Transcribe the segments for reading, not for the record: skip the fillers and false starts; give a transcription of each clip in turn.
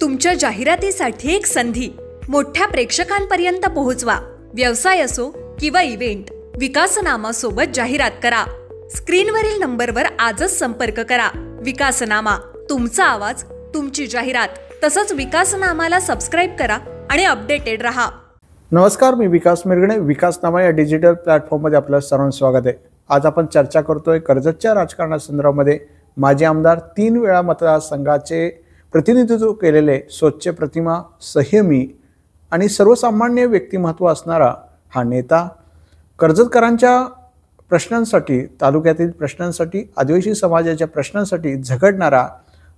तुमच्या जाहिरातीसाठी एक संधी मोठ्या प्रेक्षकांपर्यंत पोहोचवा। व्यवसाय असो किंवा इव्हेंट, विकासनामा सोबत जाहिरात करा। स्क्रीनवरील नंबरवर आजच संपर्क करा। विकासनामा, तुमचा आवाज, तुमची जाहिरात। तसंच विकासनामाला सबस्क्राइब करा आणि अपडेटेड रहा। नमस्कार, मी विकास मिरगणे। विकासनामा या डिजिटल प्लॅटफॉर्ममध्ये आपलं सर्वांचं स्वागत आहे। आज आपण चर्चा करतोय कर्जतच्या राजकारणासंदर्भामध्ये माजी आमदार 3 वेळा मतदारसंघाचे प्रतिनिधित्व केलेले स्वच्छ प्रतिमा, संयमी आणि सर्वसामान्य व्यक्तिमत्व असणारा हा नेता, कर्जतकरांच्या प्रश्नांसाठी, तालुक्यातील प्रश्नांसाठी, आदिवासी समाजाच्या प्रश्नांसाठी झगडणारा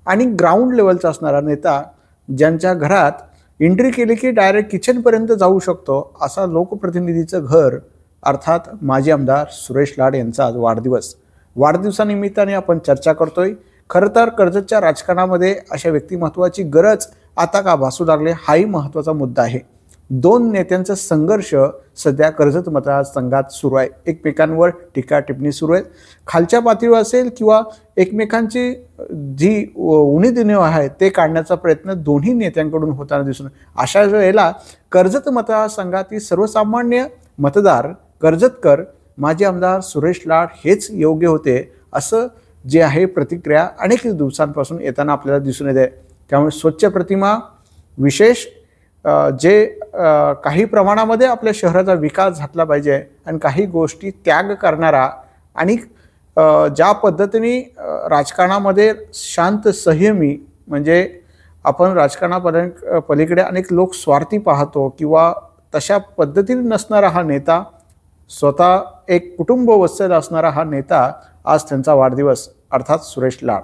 आणि ग्राउंड लेवलचा असणारा नेता, ज्यांच्या घरात एंट्री केली की डायरेक्ट किचनपर्यंत जाऊ शकतो असा लोकप्रतिनिधीचं घर, अर्थात माजी आमदार सुरेश लाड यांचा आज वाढदिवस। वाढदिवसानिमित्ताने आपण चर्चा करतोय। खरं तर कर्जतच्या राजकारणामध्ये अशा व्यक्तिमत्वाची गरज आता का भासू लागले, हाही महत्त्वाचा मुद्दा आहे। 2 नेत्यांचा संघर्ष सध्या कर्जत मतदारसंघात सुरू आहे। एकमेकांवर टीका टिप्पणी सुरू आहे, खालच्या पातळीवर असेल किंवा एकमेकांची जी उणीधीने आहे ते काढण्याचा प्रयत्न दोन्ही नेत्यांकडून होताना दिसून। अशा वेळेला कर्जत मतदारसंघातील सर्वसामान्य मतदार कर्जतकर माजी आमदार सुरेश लाड हेच योग्य होते असं जे आहे प्रतिक्रिया अनेक दिवसांपासून येताना आपल्याला दिसून येते। त्यामुळे स्वच्छ प्रतिमा विशेष जे काही प्रमाणामध्ये आपल्या शहराचा विकास झाला पाहिजे आणि काही गोष्टी त्याग करणारा आणि ज्या पद्धतीने राजकारणामध्ये शांत संयमी, म्हणजे आपण राजकारणापलीकडे अनेक लोक स्वार्थी पाहतो किंवा तशा पद्धतीने नसणारा हा नेता, स्वतः एक कुटुंब वत्सल असणारा हा नेता, आज त्यांचा वाढदिवस, अर्थात सुरेश लाड।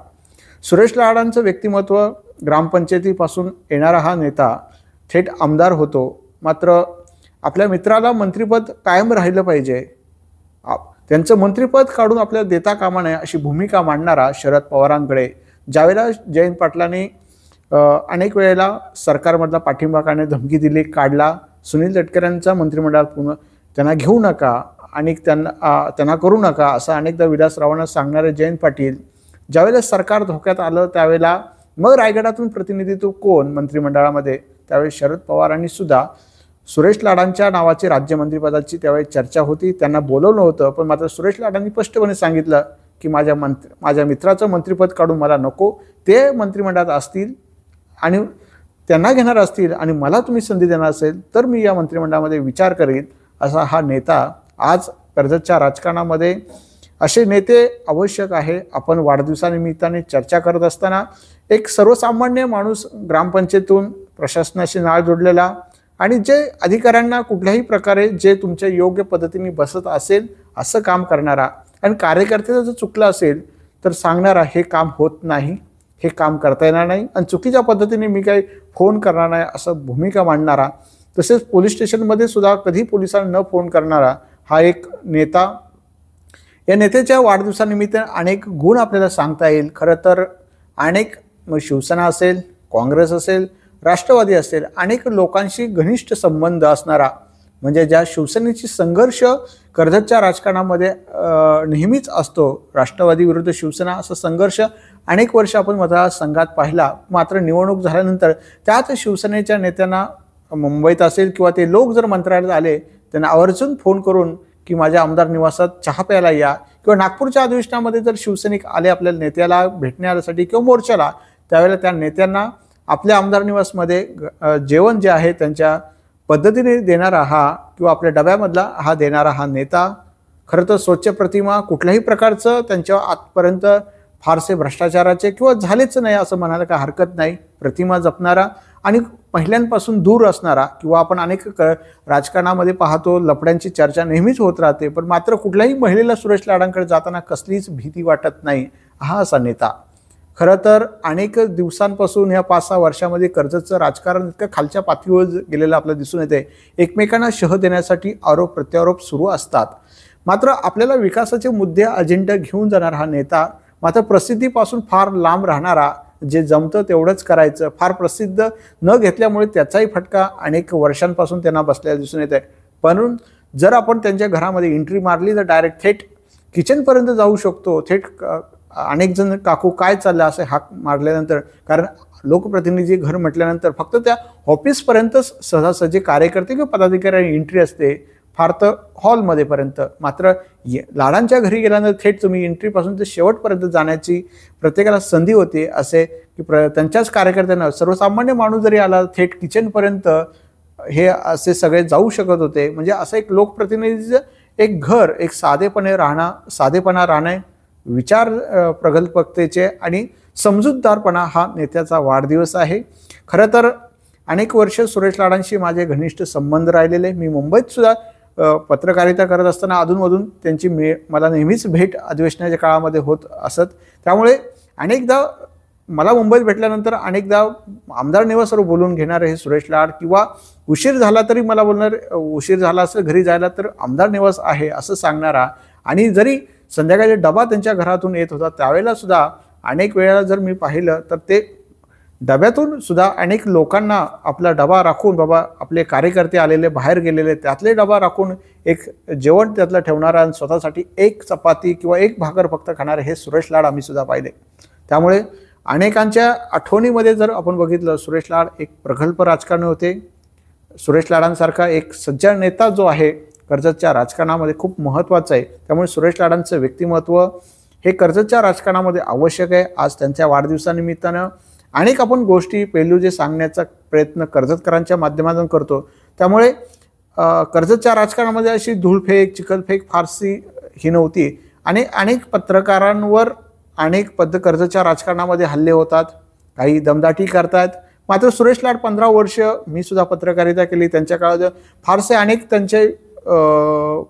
सुरेश लाडांचं व्यक्तिमत्व, ग्रामपंचायतीपासून येणारा हा नेता थेट आमदार होतो, मात्र आपल्या मित्राला मंत्रिपद कायम राहिलं पाहिजे, त्यांचं मंत्रिपद काढून आपल्याला देता कामा नये अशी भूमिका मांडणारा शरद पवारांकडे ज्यावेळेला जयंत पाटलांनी अनेक वेळेला सरकारमधला पाठिंबा काढण्याची धमकी दिली, काढला, सुनील तटकरेंचा मंत्रिमंडळात पुन्हा त्यांना घेऊ नका आणि त्यांना करू नका असं अनेकदा विलासरावांना सांगणारे जयंत पाटील, ज्यावेळेला सरकार धोक्यात आलं त्यावेळेला मग रायगडातून प्रतिनिधित्व कोण मंत्रिमंडळामध्ये, त्यावेळी शरद पवारांनी सुद्धा सुरेश लाडांच्या नावाची राज्यमंत्रीपदाची त्यावेळी चर्चा होती, त्यांना बोलवलं होतं। पण मात्र सुरेश लाडांनी स्पष्टपणे सांगितलं की माझ्या मित्राचं मंत्रिपद काढून मला नको, ते मंत्रिमंडळात असतील आणि त्यांना घेणार असतील आणि मला तुम्ही संधी देणार असेल तर मी या मंत्रिमंडळामध्ये विचार करीन, असा हा नेता आज कर्जतच्या राजकारणामध्ये। असे नेते आवश्यक आहे। आपण वाढदिवसानिमित्ताने चर्चा करत असताना एक सर्वसामान्य माणूस, ग्रामपंचायतीतून प्रशासनाशी नाळ जोडलेला आणि जे अधिकाऱ्यांना कुठल्याही प्रकारे जे तुमच्या योग्य पद्धतीने बसत असेल असं काम करणारा आणि कार्यकर्त्याचं जर चुकलं असेल तर सांगणारा, हे काम होत नाही, हे काम करता येणार नाही आणि चुकीच्या पद्धतीने मी काही फोन करणार नाही असं भूमिका मांडणारा, तसेच पोलीस स्टेशनमध्ये सुद्धा कधी पोलिसांना न फोन करणारा हा एक नेता। या नेत्याच्या वाढदिवसानिमित्त अनेक गुण आपल्याला सांगता येईल। खरं तर अनेक शिवसेना असेल, काँग्रेस असेल, राष्ट्रवादी असेल, अनेक लोकांशी घनिष्ठ संबंध असणारा, म्हणजे ज्या शिवसेनेची संघर्ष कर्जतच्या राजकारणामध्ये नेहमीच असतो, राष्ट्रवादी विरुद्ध शिवसेना असा संघर्ष अनेक वर्ष आपण मतदारसंघात पाहिला। मात्र निवडणूक झाल्यानंतर त्याच शिवसेनेच्या नेत्यांना मुंबईत असेल किंवा ते लोक जर मंत्रालयात आले त्यांना आवर्जून फोन करून की माझ्या आमदार निवासात चहा प्यायला या, किंवा नागपूरच्या अधिवेशनामध्ये जर शिवसैनिक आले आपल्या नेत्याला भेटण्यासाठी किंवा मोर्चाला, त्यावेळेला त्या नेत्यांना आपल्या आमदार निवासमध्ये जेवण जे आहे त्यांच्या पद्धतीने देणारा हा, किंवा आपल्या डब्यामधला हा देणारा हा नेता। खरं तर स्वच्छ प्रतिमा, कुठल्याही प्रकारचं त्यांच्या आजपर्यंत फारसे भ्रष्टाचाराचे किंवा झालेच नाही असं म्हणायला काय हरकत नाही, प्रतिमा जपणारा आणि महिलांपासून दूर असणारा, किंवा आपण अनेक राजकारणामध्ये पाहतो लफड्यांची चर्चा नेहमीच होत राहते, पण मात्र कुठल्याही महिलेला सुरेश लाडांकडे जाताना कसलीच भीती वाटत नाही, हा असा नेता। खरं तर अनेक दिवसांपासून या 5-6 वर्षामध्ये कर्जतचं राजकारण इतकं खालच्या पातळीवर गेलेलं आपल्याला दिसून येते। एकमेकांना शह देण्यासाठी आरोप प्रत्यारोप सुरू असतात, मात्र आपल्याला विकासाचे मुद्दे अजेंडा घेऊन जाणार हा नेता, मात्र प्रसिद्धीपासून फार लांब राहणारा, जे जमतं तेवढंच करायचं, फार प्रसिद्ध न घेतल्यामुळे त्याचाही फटका अनेक वर्षांपासून त्यांना बसलेला दिसून येत आहे। पण जर आपण त्यांच्या घरामध्ये एंट्री मारली तर डायरेक्ट थेट किचनपर्यंत जाऊ शकतो, थेट अनेक जण काकू काय चाललं असे हाक मारल्यानंतर, कारण लोकप्रतिनिधी घर म्हटल्यानंतर फक्त त्या ऑफिसपर्यंतच सहजासहजी कार्यकर्ते किंवा पदाधिकारी एंट्री असते, फार तर हॉलमध्येपर्यंत. मात्र लाडांच्या घरी गेल्यानंतर थेट तुम्ही एंट्रीपासून ते शेवटपर्यंत जाण्याची प्रत्येकाला संधी होते. असे की त्यांच्याच कार्यकर्त्यांना सर्वसामान्य माणूस जरी आला थेट किचनपर्यंत हे असे सगळे जाऊ शकत होते. म्हणजे असं एक लोकप्रतिनिधीचं एक घर, एक साधेपणा राहणे, विचार प्रगल्भतेचे आणि समजूतदारपणा हा नेत्याचा वाढदिवस आहे. खरं तर अनेक वर्ष सुरेश लाडांशी माझे घनिष्ठ संबंध राहिलेले. मी मुंबईत सुद्धा पत्रकारिता करत असताना अधूनमधून त्यांची मला नेहमीच भेट अधिवेशनाच्या काळामध्ये होत असत. त्यामुळे अनेकदा मला मुंबईत भेटल्यानंतर अनेकदा आमदार निवासावर बोलून घेणारे हे सुरेश लाड, किंवा उशीर झाला तरी मला बोलणार, उशीर झाला असेल घरी जायला तर आमदार निवास आहे असं सांगणारा. आणि जरी संध्याकाळी डबा त्यांच्या घरातून येत होता त्यावेळेला सुद्धा अनेक वेळा जर मी पाहिलं तर ते डब्यातून सुद्धा अनेक लोकांना आपला डबा राखून, बाबा आपले कार्यकर्ते आलेले बाहेर गेलेले त्यातले डबा राखून एक जेवण त्यातलं ठेवणारा आणि स्वतःसाठी एक चपाती किंवा एक भाकर फक्त खाणारे हे सुरेश लाड आम्ही सुद्धा पाहिले. त्यामुळे अनेकांच्या आठवणीमध्ये जर आपण बघितलं, सुरेश लाड एक प्रगल्भ राजकारणी होते. सुरेश लाडांसारखा एक सज्जन नेता जो आहे कर्जतच्या राजकारणामध्ये खूप महत्त्वाचं आहे. त्यामुळे सुरेश लाडांचं व्यक्तिमत्व हे कर्जतच्या राजकारणामध्ये आवश्यक आहे. आज त्यांच्या वाढदिवसानिमित्तानं अनेक आपण गोष्टी पैलू जे सांगण्याचा प्रयत्न कर्जतकरांच्या माध्यमातून करतो. त्यामुळे कर्जतच्या राजकारणामध्ये अशी धूळफेक चिखलफेक फारशी ही नव्हती. आणि अनेक पत्रकारांवर कर्जतच्या राजकारणामध्ये हल्ले होतात, काही दमदाटी करतात. मात्र सुरेश लाड 15 वर्ष मी सुद्धा पत्रकारिता केली, त्यांच्या काळात फारसे अनेक त्यांचे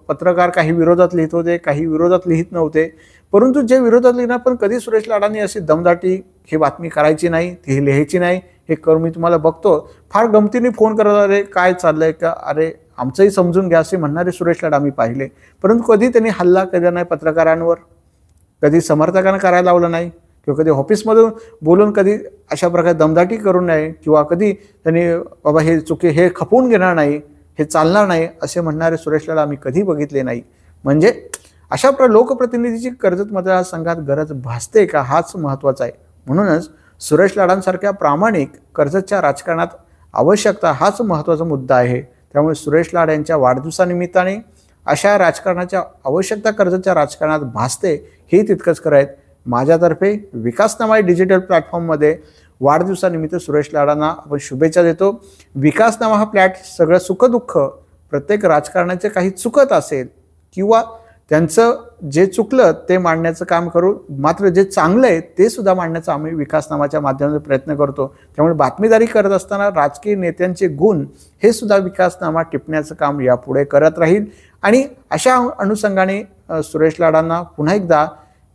पत्रकार काही विरोधात लिहित होते, काही विरोधात लिहित नव्हते. परंतु जे विरोधात लिहिणार पण कधी सुरेश लाडांनी अशी दमदाटी ही बातमी करायची नाही, ती लिहायची नाही. हे करून मी तुम्हाला बघतो फार गमतीने फोन करत, अरे काय चाललंय का, अरे आमचंही समजून घ्या असे म्हणणारे सुरेश लाड आम्ही पाहिले. परंतु कधी त्यांनी हल्ला केला नाही पत्रकारांवर, कधी समर्थकांना करायला लावलं नाही, किंवा कधी ऑफिसमधून बोलून कधी अशा प्रकारे दमदाटी करू नये, किंवा कधी त्यांनी बाबा हे चुकी हे खपवून घेणार नाही, हे चालणार नाही असे म्हणणारे सुरेश लाड आम्ही कधी बघितले नाही. म्हणजे अशा लोकप्रतिनिधीची कर्जत मतदारसंघात गरज भासते का हाच महत्त्वाचा आहे. म्हणूनच सुरेश लाडांसारख्या प्रामाणिक कर्जतच्या राजकारणात आवश्यकता हाच महत्त्वाचा मुद्दा आहे. त्यामुळे सुरेश लाड यांच्या वाढदिवसानिमित्ताने अशा राजकारणाच्या आवश्यकता कर्जतच्या राजकारणात भासते हे तितकंच करायत. माझ्यातर्फे विकासनामा डिजिटल प्लॅटफॉर्ममध्ये वाढदिवसानिमित्त सुरेश लाडांना आपण शुभेच्छा देतो. विकासनामा हा सगळं सुखदुःख प्रत्येक राजकारणाचे काही चुकत असेल किंवा त्यांचं जे चुकलं ते मांडण्याचं काम करू, मात्र जे चांगलं आहे ते सुद्धा मांडण्याचा आम्ही विकासनामाच्या माध्यमातून प्रयत्न करतो. त्यामुळे बातमीदारी करत असताना राजकीय नेत्यांचे गुण हे सुद्धा विकासनामा टिपण्याचं काम यापुढे करत राहील. आणि अशा अनुषंगाने सुरेश लाडांना पुन्हा एकदा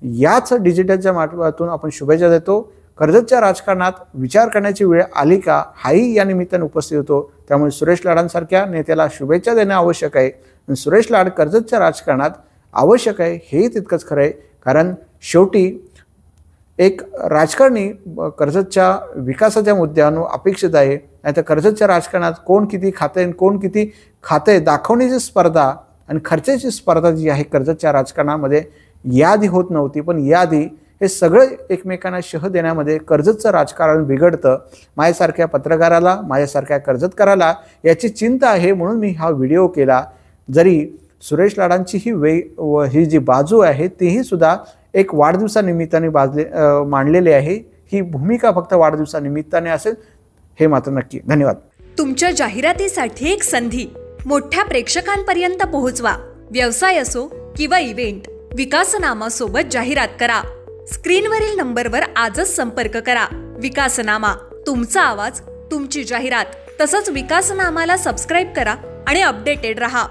याच डिजिटलच्या माध्यमातून आपण शुभेच्छा देतो. कर्जतच्या राजकारणात विचार करण्याची वेळ आली का हाही या निमित्ताने उपस्थित होतो. त्यामुळे सुरेश लाडांसारख्या नेत्याला शुभेच्छा देणं आवश्यक आहे. आणि सुरेश लाड कर्जतच्या राजकारणात आवश्यक आहे हेही तितकंच खरं आहे. कारण शेवटी एक राजकारणी कर्जतच्या विकासाच्या मुद्द्यावर अपेक्षित आहे. नाहीतर कर्जतच्या राजकारणात कोण किती खाते कोण किती खाते दाखवण्याची स्पर्धा आणि खर्चाची स्पर्धा जी आहे कर्जतच्या राजकारणामध्ये याआधी होत नव्हती. पण याआधी हे सगळं एकमेकांना शह देण्यामध्ये कर्जतचं राजकारण बिघडतं. माझ्यासारख्या पत्रकाराला, माझ्यासारख्या कर्जतकराला याची चिंता आहे, म्हणून मी हा व्हिडिओ केला. जरी सुरेश लाडांची ही जी बाजू आहे तीही सुद्धा एक वाढदिवसानिमित्ताने मांडलेली आहे. ही भूमिका फक्त वाढदिवसानिमित्ताने असेल हे मात्र नक्की. धन्यवाद. तुमच्या जाहिरातीसाठी एक संधी मोठ्या प्रेक्षकांपर्यंत पोहोचवा. व्यवसाय असो किंवा इव्हेंट, विकासनामा सोबत जाहिरात करा. स्क्रीनवरील नंबरवर आजच संपर्क करा. विकासनामा, तुमचा आवाज, तुमची जाहिरात. तसंच विकासनामाला सबस्क्राईब करा आणि अपडेटेड रहा.